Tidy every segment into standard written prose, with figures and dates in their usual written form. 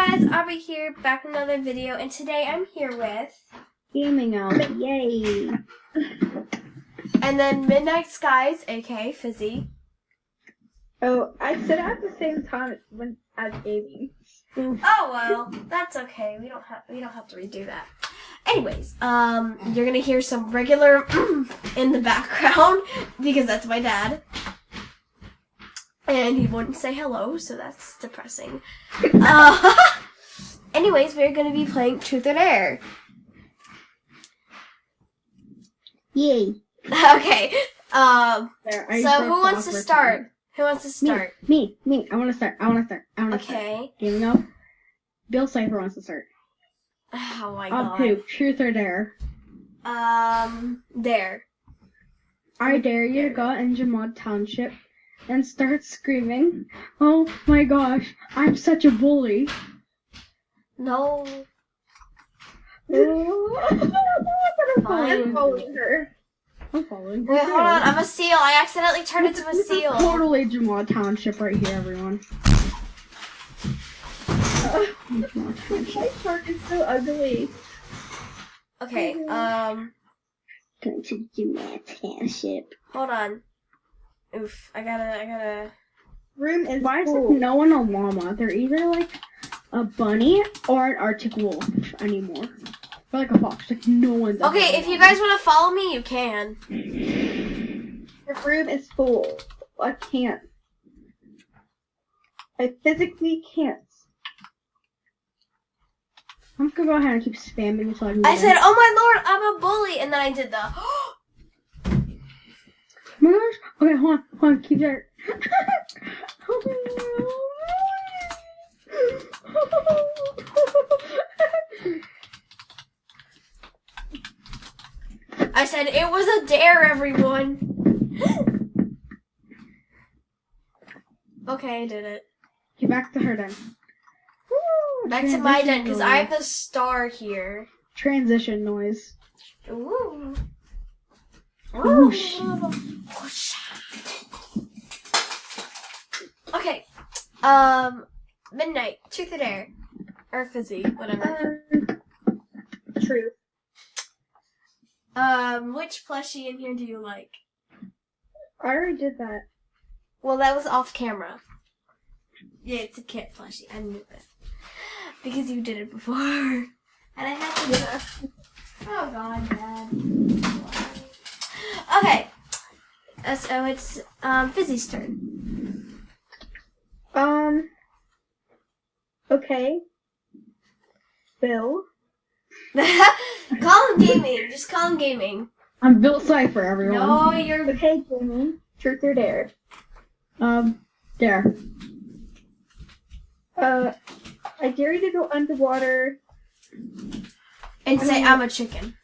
guys, Aubrey here, back with another video, and today I'm here with... Gaming out, yay! And then Midnight Skies, aka Fizzy. Oh, I said it at the same time as gaming. Oh well, that's okay. We don't have to redo that. Anyways, you're gonna hear some regular in the background because that's my dad. And he wouldn't say hello, so that's depressing. Anyways, we're gonna be playing Truth or Dare. Yay! Okay. There, So who wants to start? Who wants to start? Me. I want to start. Okay. Gaming out. Bill Cipher wants to start. Oh my Up god. to Truth or Dare. Dare. I dare you to go in Jamad Township and start screaming, "Oh my gosh, I'm such a bully." No. I'm following her. I'm following her. Wait, hold on. I'm a seal. I accidentally turned into a seal. Totally Jamad Township right here, everyone. My shark is so ugly. Okay, Going to Jamad Township. hold on. Oof, I gotta... Room is Why is full. no one a llama? They're either like a bunny or an Arctic wolf anymore. Or like a fox. Like no one's. Okay, if you guys want to follow me, you can. The room is full. I can't. I physically can't. I'm just gonna go ahead and keep spamming until I can. I said, oh my lord, I'm a bully, and then I did the... Oh my gosh. Okay, hold on, keep there. I said, it was a dare, everyone. Okay, I did it. Get back to her then. Back to my den, because I'm the star here. Transition noise. Ooh. Whoosh. Whoosh. Okay. Midnight, Truth or Dare. Or Fizzy, whatever. Truth. Which plushie in here do you like? I already did that. Well, that was off camera. Yeah, it's a cat plushie. I knew that. Because you did it before. And I had to do it. Oh god, Dad. Okay. So it's Fizzy's turn. Okay. Bill. Call him gaming. Just call him gaming. I'm Bill Cipher, everyone. No, you're... Okay, gaming. Truth or dare? Dare. I dare you to go underwater. And say, I'm a chicken.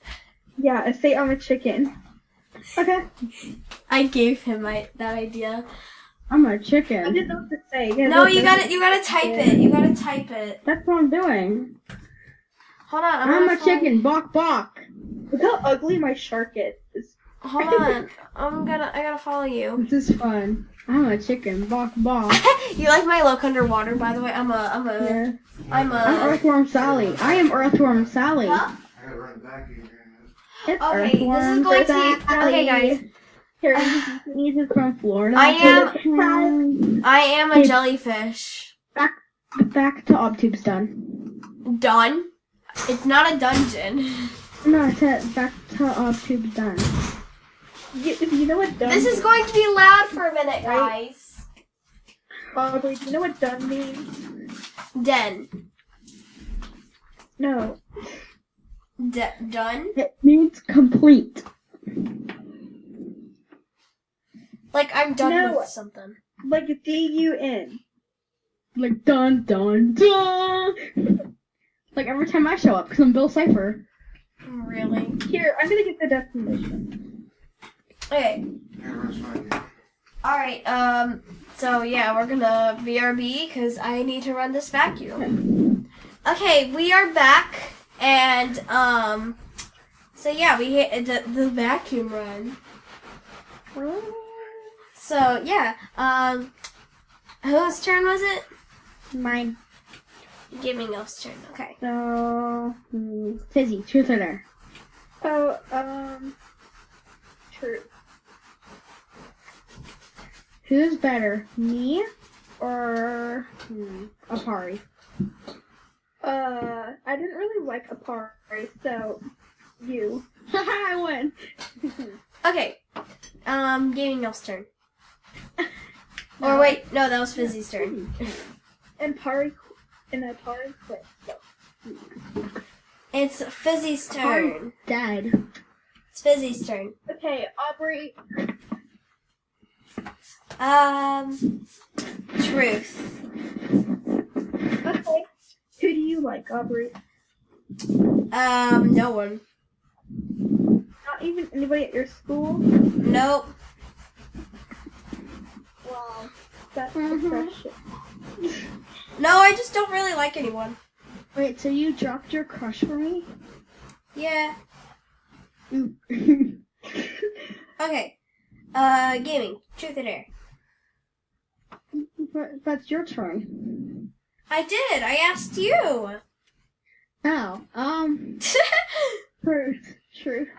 Yeah, I say I'm a chicken. Okay. I gave him that idea. I'm a I chicken. didn't know what to say. No, you gotta type it. You gotta type it. That's what I'm doing. Hold on. I'm a chicken. Bok bok. Look how ugly my shark is. Hold on. I gotta follow you. This is fun. I'm a chicken. Bok bok. You like my look underwater, by the way? I'm Yeah. I'm Earthworm Sally. I am Earthworm Sally. Huh? I gotta run back here. It's Okay, this is Earthworm going to be... Sally. Okay, guys. Here, He's from Florida. I am a Hey. jellyfish. Back to Obtube's done. Done? It's not a dungeon. No, I said back to Obtube's done. you know what done This is going to be loud for a minute, guys. Aubrey, do you know what done means? Den. No. Done? It means complete. Like I'm done No. with something. Like D-U-N. Like dun dun dun. Like every time I show up, because I'm Bill Cipher. Really? Here, I'm gonna get the definition. Okay. Everyone's fine here. Alright, so yeah, we're gonna BRB because I need to run this vacuum. Okay, we are back, and, so yeah, we hit the vacuum run. So, yeah, whose turn was it? Mine. Gaming Elf's turn. Okay. So, fizzy, truth or dare? Oh, true. Who's better, me or Apari? I didn't really like Apari, so you. I win. Okay. Gaming Elf's turn. Or wait, no, that was Fizzy's turn. And Apari quit. So. It's Fizzy's turn. Dead. It's Fizzy's turn. Okay, Aubrey. Truth. Okay. Who do you like, Aubrey? No one. Not even anybody at your school? Nope. Wow. That's refreshing. No, I just don't really like anyone. Wait, so you dropped your crush for me? Yeah. Okay. Gaming. Truth or dare. But that's your turn. I did. I asked you. Oh, truth.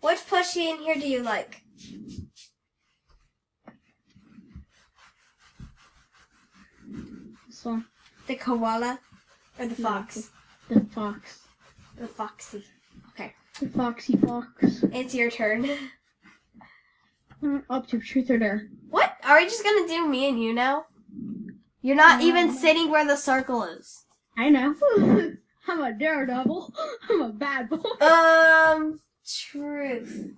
Which plushie in here do you like? This one. The koala or the fox? The fox. The foxy. Okay. The foxy fox. It's your turn. Up to truth or dare. What? Are we just gonna do me and you now? You're not even sitting where the circle is. I know. I'm a daredevil. I'm a bad boy. Truth.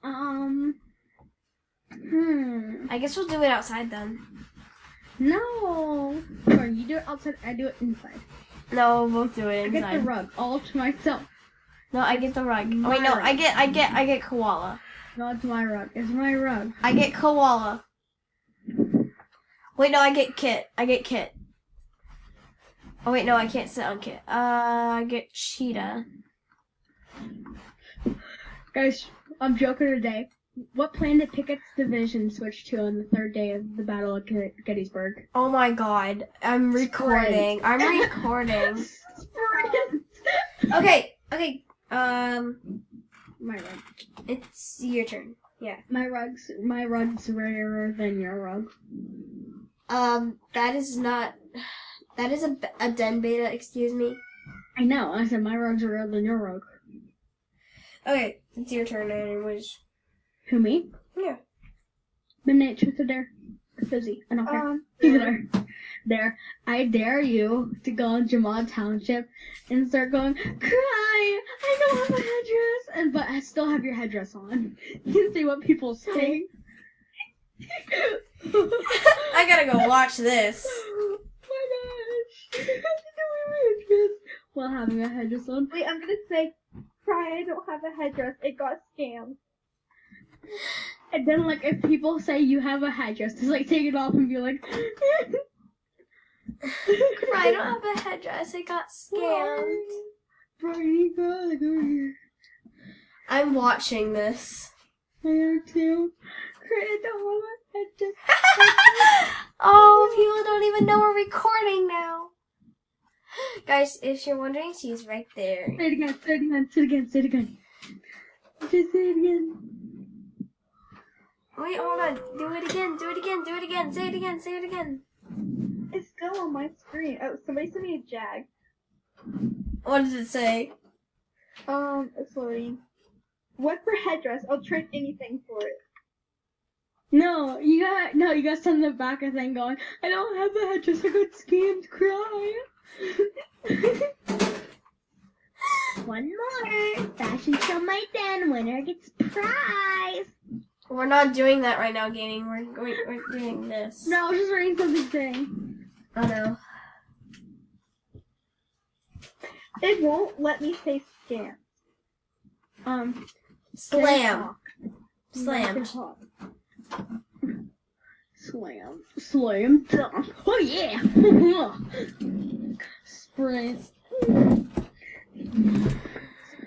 I guess we'll do it outside then. No. Or you do it outside, I do it inside. No, we'll both do it I inside. get the rug all to myself. No, I get the rug. My Wait, no, rug. I get koala. No, it's my rug. It's my rug. I get koala. Wait, no, I get Kit. Oh wait, no, I can't sit on Kit. I get cheetah. Guys, I'm joking today. What planet Pickett's division switched to on the third day of the Battle of Gettysburg? Oh my god, I'm recording. Okay. My rug. It's your turn. Yeah. My rug's rarer than your rug. That is a den beta, excuse me. I know. I said my rug's rarer than your rug. Okay, it's your turn anyways. Who, me? Yeah. Midnight Truth or Dare? Or Fizzy? I don't care. Either. There. I dare you to go in Jamad Township and start going, cry! I don't have a headdress! But I still have your headdress on. You can see what people say. I gotta go watch this. Oh my gosh. I don't have a headdress while having a headdress on. Wait, I'm gonna say, cry, I don't have a headdress. It got scammed. And then, like, if people say you have a headdress, just, like, take it off and be like... I don't have a headdress. I got scammed. Brian, go over here. I'm watching this. I am too. I don't have a headdress. Oh, people don't even know we're recording now. Guys, if you're wondering, she's right there. Say it again, say it again, say it again, say it again. Just say it again. Wait, hold on. Do it again, do it again, do it again. Say it again, say it again. It's still on my screen. Oh, somebody sent me a jag. What does it say? It's loading. What for headdress? I'll trade anything for it. No, you got something in the back of thing going, I don't have a headdress, I got scammed, cry. One more. Fashion show my den. Winner gets prize. We're not doing that right now, gaming. We're doing this. No, I was just reading something saying. Oh no. It won't let me say scam. Slam. Slam. Slam. Slam dunk. Oh yeah. Sprint.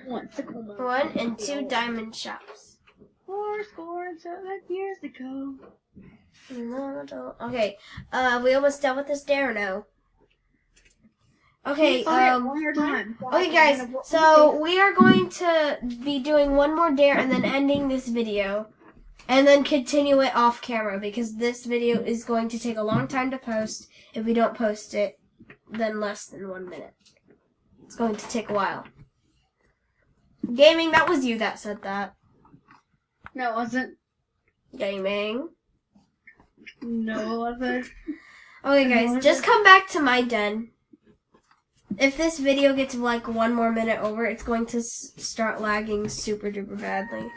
One and two diamond shops. 4 score and 7 years ago. No, don't. Okay. We almost done with this dare now. Okay. One more time. Okay, guys. So we are going to be doing one more dare and then ending this video, and then continue it off camera because this video is going to take a long time to post. If we don't post it, then less than 1 minute. It's going to take a while. Gaming, that was you that said that. No, it wasn't. Gaming. No, it wasn't. Okay, guys, just come back to my den. If this video gets like 1 more minute over, it's going to start lagging super duper badly.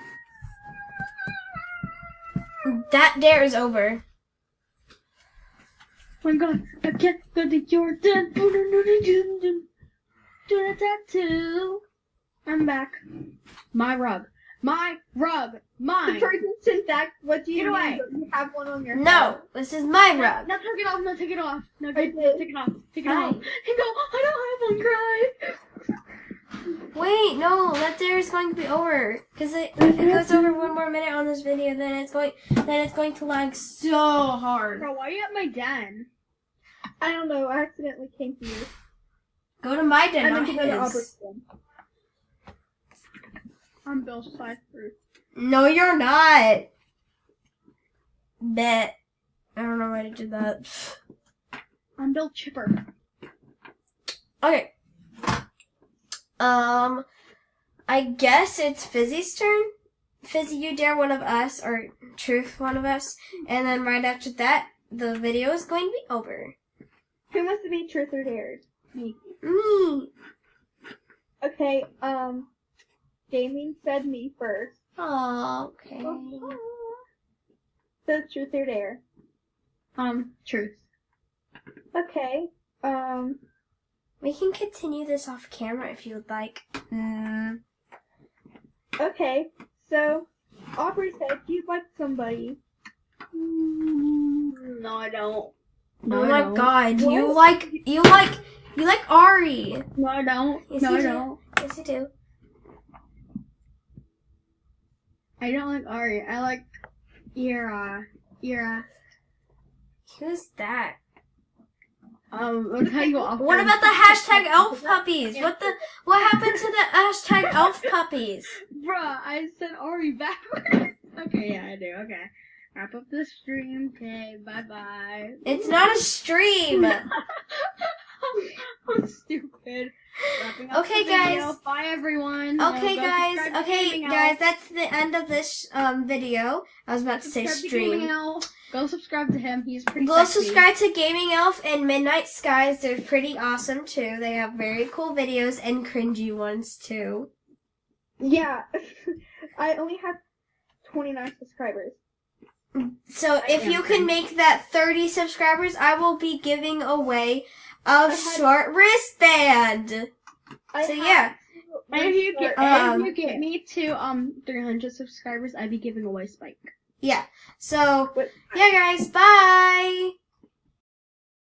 That dare is over. Oh my god, I can't go to your den. Do a tattoo. I'm back. My rug. My rug. The Mine. person sent back. What do you Get away. mean? You have one on your head. No, this is my rug. No, take it off. No, take it off. No, I take did. it off. Take it Hi. off. He go, I don't have one, cry. Wait, no, that dare is going to be over because it goes over 1 more minute on this video. Then it's going to lag so hard. Bro, why are you at my den? I don't know. I accidentally came to you. Go to my I den, not meant to go to his. Aubrey's den. I'm Bill's side fruit. No, you're not. Bet. I don't know why I did that. I'm Bill Chipper. Okay. I guess it's Fizzy's turn. Fizzy, you dare one of us, or Truth one of us, and then right after that, the video is going to be over. Who wants to be truth or dared? Me. Me. Okay, Gaming said me first. Oh, okay. So truth or dare? Truth. Okay, We can continue this off camera if you would like. okay, so Aubrey said you'd like somebody. No, I don't. No, Oh I my don't. god, What? you like Ari. No, I don't. Yes, No, you I do. don't. Yes, you do. I don't like Ari. I like Ira. Who's that? I'll tell you off. What about the hashtag elf puppies? What happened to the hashtag elf puppies? Bruh, I said Ari backwards. Okay, yeah, I do. Okay. Wrap up the stream. Okay, bye-bye. It's not a stream. I'm stupid. Wrapping up Okay, the video. guys. Bye, everyone. Okay, Go guys. subscribe to Okay, Gaming guys. Elf. That's the end of this video. I was about to say Subscribe to Gaming stream. Elf. Go subscribe to him. He's pretty Go sexy. subscribe to Gaming Elf and Midnight Skies. They're pretty awesome too. They have very cool videos and cringy ones too. Yeah, I only have 29 subscribers. So if you can make that 30 subscribers, I will be giving away a short wristband. So yeah. And if you get Um, if you get me to 300 subscribers, I'd be giving away Spike. Yeah. So yeah, guys. Bye.